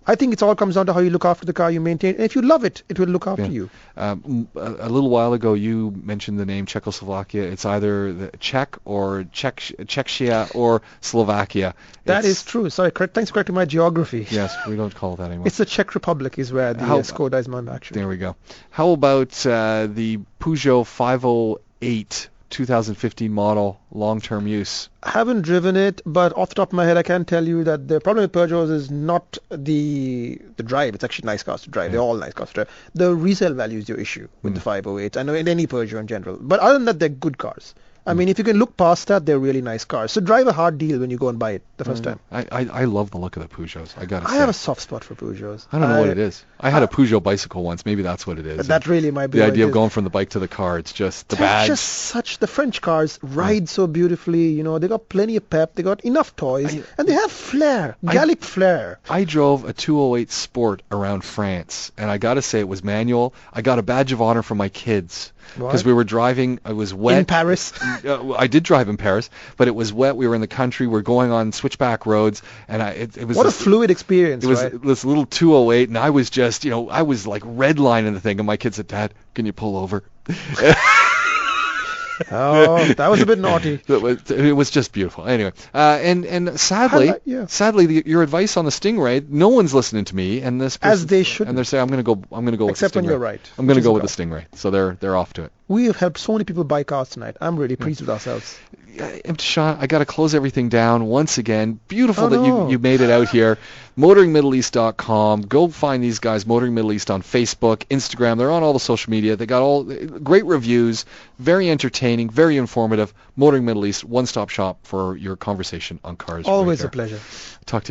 I think it all comes down to how you look after the car you maintain. And if you love it, it will look after you. A little while ago, you mentioned the name Czechoslovakia. It's either the Czech or Czechia or Slovakia. That is true. Sorry, thanks for correcting my geography. Yes, we don't call it that anymore. It's the Czech Republic is where the Skoda is manufactured. There we go. How about the Peugeot 508 2015 model, long-term use? I haven't driven it, but off the top of my head, I can tell you that the problem with Peugeots is not the drive. It's actually nice cars to drive. They're all nice cars to drive. The resale value is your issue with the 508. I know in any Peugeot in general. But other than that, they're good cars. I mean, if you can look past that, they're really nice cars. So drive a hard deal when you go and buy it the first time. I love the look of the Peugeots. I gotta say. I have a soft spot for Peugeots. I don't know what it is. I had a Peugeot bicycle once. Maybe that's what it is. That really might be the idea of going from the bike to the car. It's just the badge. Just such the French cars ride so beautifully. You know, they got plenty of pep. They got enough toys, and they have flair, Gallic flair. I drove a 208 Sport around France, and I gotta say it was manual. I got a badge of honor for my kids. Because we were driving, it was wet. In Paris? I did drive in Paris, but it was wet. We were in the country. We were going on switchback roads, and it was... What a fluid experience, It was this little 208, and I was just, I was like redlining the thing, and my kid said, "Dad, can you pull over?" Oh, that was a bit naughty. It was just beautiful. Anyway, and sadly, your advice on the Stingray, no one's listening to me, and this person, as they should. And they're saying, I'm going to go with the Stingray. Except when you're right. I'm going to go with the Stingray. So they're off to it. We have helped so many people buy cars tonight. I'm really pleased with ourselves. Imthishan, I got to close everything down once again. Beautiful that you made it out here. MotoringMiddleEast.com. Go find these guys, Motoring Middle East, on Facebook, Instagram. They're on all the social media. They got all great reviews, very entertaining, very informative. Motoring Middle East, one-stop shop for your conversation on cars. Always a pleasure. Talk to you.